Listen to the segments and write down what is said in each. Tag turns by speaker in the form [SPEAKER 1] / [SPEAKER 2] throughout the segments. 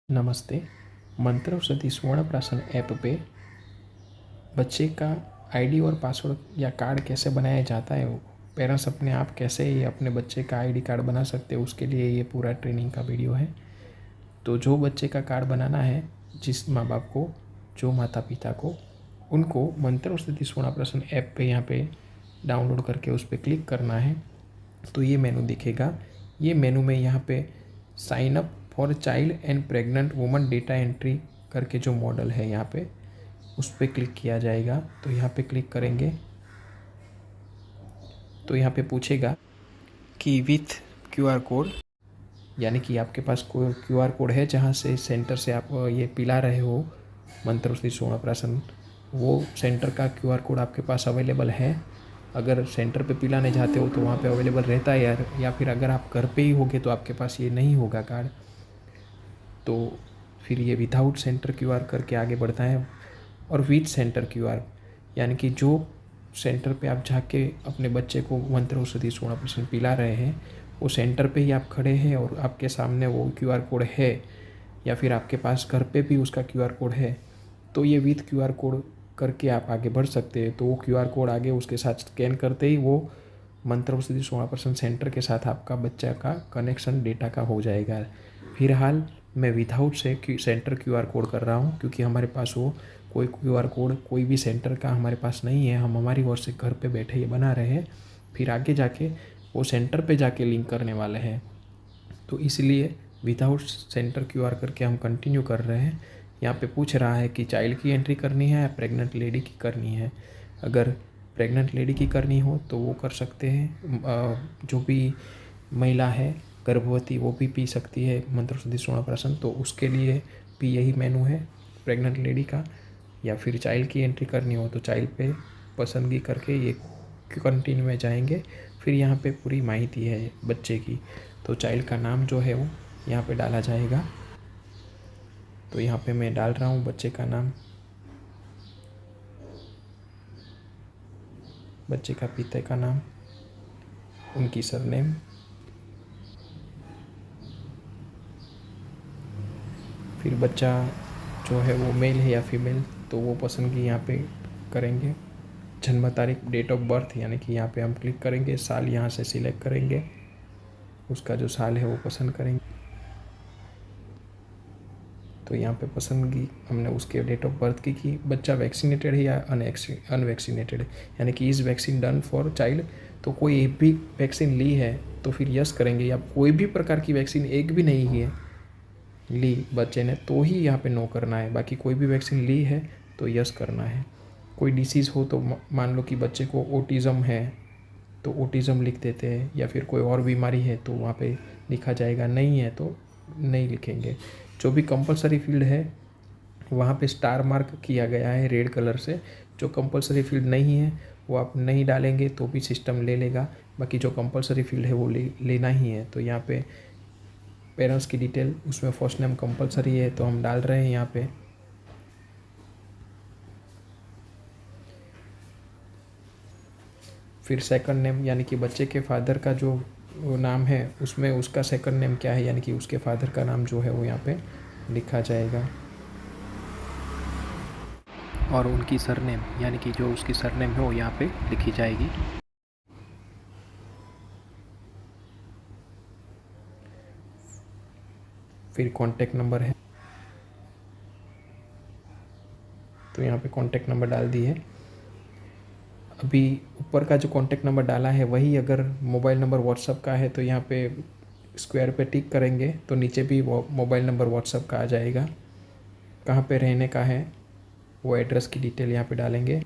[SPEAKER 1] नमस्ते। मंत्रौषधि स्वर्ण प्राशन ऐप पे बच्चे का आईडी और पासवर्ड या कार्ड कैसे बनाया जाता है, पेरेंट्स अपने आप कैसे ये अपने बच्चे का आईडी कार्ड बना सकते हैं, उसके लिए ये पूरा ट्रेनिंग का वीडियो है। तो जो बच्चे का कार्ड बनाना है, जिस माँ बाप को, जो माता पिता को, उनको मंत्रौषधि स्वर्ण प्राशन ऐप पे यहाँ पे डाउनलोड करके उस पर क्लिक करना है। तो ये मेनू दिखेगा। ये मेनू में यहाँ पे sign up for child and pregnant woman data entry करके जो मॉडल है यहाँ पे, उस पर क्लिक किया जाएगा। तो यहाँ पे क्लिक करेंगे तो यहाँ पे पूछेगा कि विथ क्यूआर कोड, यानी कि आपके पास कोई क्यूआर कोड है जहाँ से सेंटर से आप ये पिला रहे हो मंत्रौषधि स्वर्ण प्राशन, वो सेंटर का क्यूआर कोड आपके पास अवेलेबल है। अगर सेंटर पे पिलाने जाते हो तो वहाँ पे अवेलेबल रहता है यार, या फिर अगर आप घर पे ही होगे तो आपके पास ये नहीं होगा कार्ड। तो फिर ये विदाउट सेंटर क्यूआर करके आगे बढ़ता है। और विथ सेंटर क्यूआर, यानी कि जो सेंटर पे आप जाके अपने बच्चे को मंत्रौषधि स्वर्ण प्राशन पिला रहे हैं, वो सेंटर पे ही आप खड़े हैं और आपके सामने वो क्यूआर कोड है, या फिर आपके पास घर पे भी उसका क्यूआर कोड है, तो ये विथ क्यूआर कोड करके आप आगे बढ़ सकते हैं। तो वो क्यूआर कोड आगे उसके साथ स्कैन करते ही वो मंत्रौषधि स्वर्ण प्राशन सेंटर के साथ आपका बच्चा का कनेक्शन डेटा का हो जाएगा। फिलहाल मैं विदाउट से सेंटर क्यूआर कोड कर रहा हूँ, क्योंकि हमारे पास वो कोई क्यूआर कोड कोई भी सेंटर का हमारे पास नहीं है। हम हमारी ओर से घर पे बैठे ये बना रहे हैं, फिर आगे जाके वो सेंटर पे जाके लिंक करने वाले हैं। तो इसलिए विदाउट सेंटर क्यूआर करके हम कंटिन्यू कर रहे हैं। यहाँ पे पूछ रहा है कि चाइल्ड की एंट्री करनी है या प्रेग्नेंट लेडी की करनी है। अगर प्रेग्नेंट लेडी की करनी हो तो वो कर सकते हैं। जो भी महिला है गर्भवती, वो भी पी सकती है मंत्रौषधि स्वर्ण प्राशन, तो उसके लिए भी यही मेनू है प्रेग्नेंट लेडी का। या फिर चाइल्ड की एंट्री करनी हो तो चाइल्ड पे पसंदगी करके ये कंटिन्यू में जाएंगे। फिर यहाँ पे पूरी माहिती है बच्चे की, तो चाइल्ड का नाम जो है वो यहाँ पे डाला जाएगा। तो यहाँ पे मैं डाल रहा हूँ बच्चे का नाम, बच्चे का पिता का नाम, उनकी सरनेम, फिर बच्चा जो है वो मेल है या फीमेल, तो वो पसंदगी यहाँ पे करेंगे। जन्म तारीख, डेट ऑफ बर्थ, यानी कि यहाँ पे हम क्लिक करेंगे, साल यहाँ से सिलेक्ट करेंगे, उसका जो साल है वो पसंद करेंगे। तो यहाँ पे पसंदगी हमने उसके डेट ऑफ बर्थ की बच्चा वैक्सीनेटेड है या अनवैक्सीनेटेड है, यानी कि is vaccine done for child. तो कोई एक भी वैक्सीन ली है तो फिर यस करेंगे, या कोई भी प्रकार की वैक्सीन एक भी नहीं है ली बच्चे ने तो ही यहाँ पे नो करना है। बाकी कोई भी वैक्सीन ली है तो यस करना है। कोई डिसीज़ हो तो मान लो कि बच्चे को ओटिज़म है तो ओटिज़म लिख देते हैं, या फिर कोई और बीमारी है तो वहाँ पे लिखा जाएगा, नहीं है तो नहीं लिखेंगे। जो भी कंपलसरी फील्ड है वहाँ पे स्टार मार्क किया गया है रेड कलर से। जो कंपलसरी फील्ड नहीं है वो आप नहीं डालेंगे तो भी सिस्टम ले लेगा। बाकी जो कंपलसरी फील्ड है वो लेना ही है। तो यहाँ पे पेरेंट्स की डिटेल, उसमें फर्स्ट नेम कंपलसरी है तो हम डाल रहे हैं यहाँ पे। फिर सेकंड नेम, यानी कि बच्चे के फादर का जो वो नाम है उसमें उसका सेकंड नेम क्या है, यानी कि उसके फादर का नाम जो है वो यहाँ पे लिखा जाएगा। और उनकी सरनेम, यानी कि जो उसकी सरनेम है वो यहाँ पे लिखी जाएगी। फिर कॉन्टैक्ट नंबर है तो यहाँ पे कॉन्टैक्ट नंबर डाल दी है। अभी ऊपर का जो कॉन्टैक्ट नंबर डाला है वही अगर मोबाइल नंबर व्हाट्सअप का है तो यहाँ पे स्क्वायर पे टिक करेंगे तो नीचे भी वो मोबाइल नंबर व्हाट्सअप का आ जाएगा। कहाँ पे रहने का है वो एड्रेस की डिटेल यहाँ पे डालेंगे।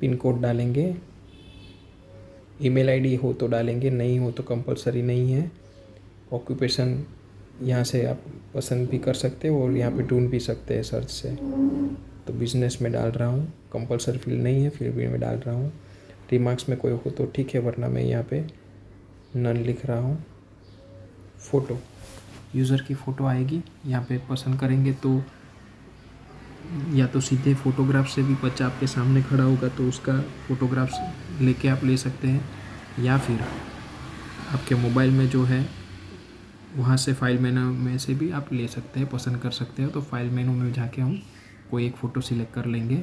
[SPEAKER 1] पिन कोड डालेंगे। ईमेल आईडी हो तो डालेंगे, नहीं हो तो कंपलसरी नहीं है। ऑक्यूपेशन यहाँ से आप पसंद भी कर सकते हो और यहाँ पे ढूंढ भी सकते हैं सर्च से। तो बिजनेस में डाल रहा हूँ, कंपलसरी फील्ड नहीं है फिर भी मैं डाल रहा हूँ। रिमार्क्स में कोई हो तो ठीक है, वरना मैं यहाँ पे नन लिख रहा हूँ। फ़ोटो, यूज़र की फ़ोटो आएगी, यहाँ पे पसंद करेंगे तो या तो सीधे फ़ोटोग्राफ से भी बच्चा आपके सामने खड़ा होगा तो उसका फ़ोटोग्राफ्स लेके आप ले सकते हैं, या फिर आपके मोबाइल में जो है वहाँ से फाइल मेनू में से भी आप ले सकते हैं, पसंद कर सकते हो। तो फाइल मेनू में जाके हम कोई एक फ़ोटो सिलेक्ट कर लेंगे।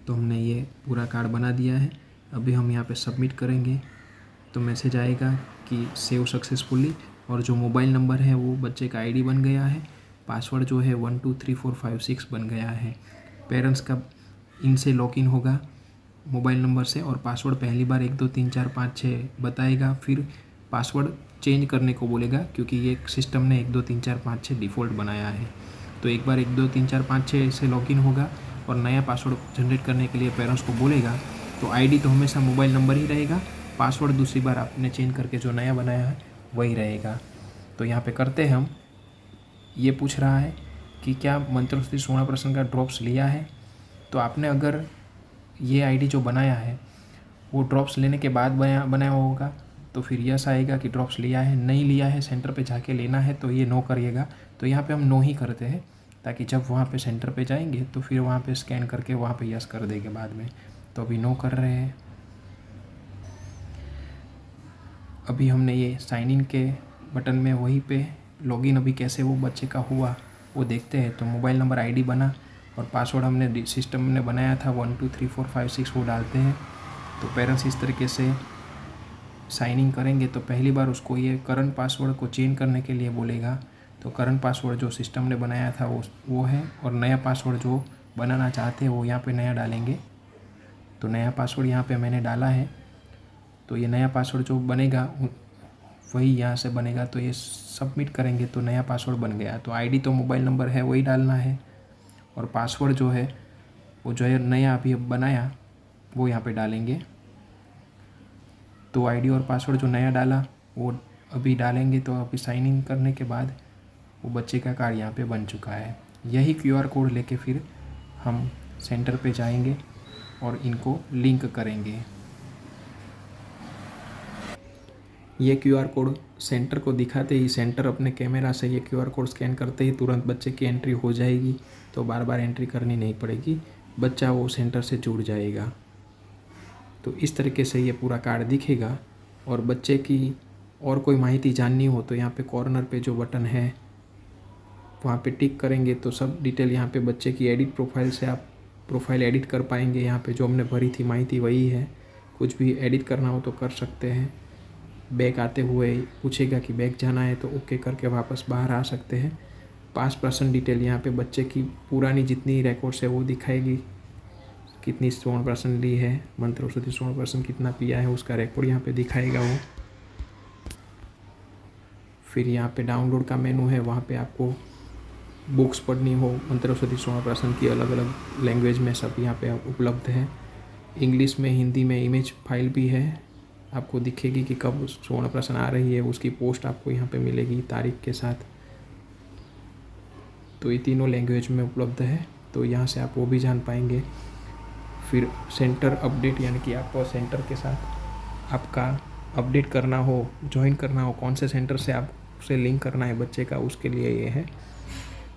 [SPEAKER 1] तो हमने ये पूरा कार्ड बना दिया है। अभी हम यहाँ पे सबमिट करेंगे तो मैसेज आएगा कि सेव सक्सेसफुली, और जो मोबाइल नंबर है वो बच्चे का आईडी बन गया है, पासवर्ड जो है 123456 बन गया है। पेरेंट्स का इनसे लॉगिन होगा मोबाइल नंबर से, और पासवर्ड पहली बार 1 2 3 4 5 6 बताएगा, फिर पासवर्ड चेंज करने को बोलेगा क्योंकि ये सिस्टम ने 1 2 3 4 5 6 डिफ़ॉल्ट बनाया है। तो एक बार 1 2 3 4 5 6 से लॉगिन होगा और नया पासवर्ड जनरेट करने के लिए पेरेंट्स को बोलेगा। तो आईडी तो हमेशा मोबाइल नंबर ही रहेगा, पासवर्ड दूसरी बार आपने चेंज करके जो नया बनाया है वही रहेगा। तो यहाँ पे करते हैं हम, ये पूछ रहा है कि क्या मंत्रश्री 16% का ड्रॉप्स लिया है। तो आपने अगर ये आईडी जो बनाया है वो ड्रॉप्स लेने के बाद बनाया होगा तो फिर यस आएगा कि ड्रॉप्स लिया है, नहीं लिया है सेंटर पे जाके लेना है तो ये नो करिएगा। तो यहाँ पे हम नो ही करते हैं ताकि जब वहाँ पे सेंटर पे जाएंगे तो फिर वहाँ पे स्कैन करके वहाँ पे यस कर देंगे बाद में। तो अभी नो कर रहे हैं। अभी हमने ये साइन इन के बटन में वहीं पे लॉगिन अभी कैसे वो बच्चे का हुआ वो देखते हैं। तो मोबाइल नंबर आईडी बना और पासवर्ड हमने सिस्टम ने बनाया था 1 2 3 4 5 6 वो डालते हैं। तो पेरेंट्स इस तरीके से साइन इन करेंगे तो पहली बार उसको ये करंट पासवर्ड को चेंज करने के लिए बोलेगा। तो करंट पासवर्ड जो सिस्टम ने बनाया था वो है, और नया पासवर्ड जो बनाना चाहते हैं वो यहाँ पे नया डालेंगे। तो नया पासवर्ड यहाँ पे मैंने डाला है। तो ये नया पासवर्ड जो बनेगा वही यहाँ से बनेगा। तो ये सबमिट करेंगे तो नया पासवर्ड बन गया। तो आईडी तो मोबाइल नंबर है वही डालना है, और पासवर्ड जो है वो जो है नया अभी बनाया वो यहाँ पे डालेंगे। तो आईडी और पासवर्ड जो नया डाला वो अभी डालेंगे। तो अभी साइन इन करने के बाद वो बच्चे का कार्ड यहाँ पे बन चुका है। यही क्यूआर कोड लेके फिर हम सेंटर पे जाएंगे और इनको लिंक करेंगे। ये क्यूआर कोड सेंटर को दिखाते ही सेंटर अपने कैमरा से ये क्यूआर कोड स्कैन करते ही तुरंत बच्चे की एंट्री हो जाएगी। तो बार बार एंट्री करनी नहीं पड़ेगी, बच्चा वो सेंटर से जुड़ जाएगा। तो इस तरीके से ये पूरा कार्ड दिखेगा। और बच्चे की और कोई माहिती जाननी हो तो यहाँ पे कॉर्नर पे जो बटन है वहाँ पे टिक करेंगे तो सब डिटेल यहाँ पे बच्चे की एडिट प्रोफाइल से आप प्रोफाइल एडिट कर पाएंगे। यहाँ पे जो हमने भरी थी माहिती वही है, कुछ भी एडिट करना हो तो कर सकते हैं। बैक आते हुए पूछेगा कि बैक जाना है तो ओके करके वापस बाहर आ सकते हैं। 5% डिटेल यहाँ पे बच्चे की पुरानी जितनी रिकॉर्ड्स है वो दिखाएगी, कितनी 16% ली है, मंत्र औषधि 16% कितना पिया है उसका रिकॉर्ड यहाँ पे दिखाएगा वो। फिर यहाँ पे डाउनलोड का मेनू है, वहाँ पे आपको बुक्स पढ़नी हो मंत्र औषधि 16% की अलग अलग लैंग्वेज में सब यहाँ पे उपलब्ध है। इंग्लिश में, हिंदी में इमेज फाइल भी है, आपको दिखेगी कि कब 16% आ रही है, उसकी पोस्ट आपको यहाँ पे मिलेगी तारीख के साथ। तो ये तीनों लैंग्वेज में उपलब्ध है, तो यहाँ से आप वो भी जान पाएंगे। फिर सेंटर अपडेट, यानी कि आपको सेंटर के साथ आपका अपडेट करना हो, ज्वाइन करना हो, कौन से सेंटर से आप उसे लिंक करना है बच्चे का, उसके लिए ये है।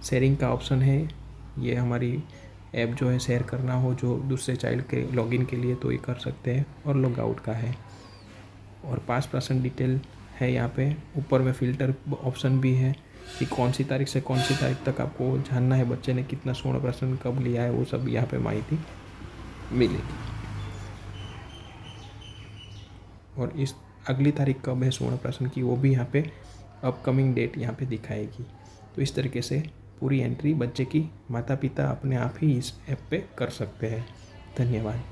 [SPEAKER 1] शेयरिंग का ऑप्शन है, ये हमारी ऐप जो है शेयर करना हो जो दूसरे चाइल्ड के लॉगिन के लिए तो ये कर सकते हैं। और लॉग आउट का है। और 5% डिटेल है यहाँ पे। ऊपर में फ़िल्टर ऑप्शन भी है कि कौन सी तारीख से कौन सी तारीख तक आपको जानना है बच्चे ने कितना 16% कब लिया है, वो सब यहाँ पे माहिती मिलेगी। और इस अगली तारीख कब है 16% की वो भी यहाँ पे अपकमिंग डेट यहाँ पे दिखाएगी। तो इस तरीके से पूरी एंट्री बच्चे की माता पिता अपने आप ही इस ऐप पे कर सकते हैं। धन्यवाद।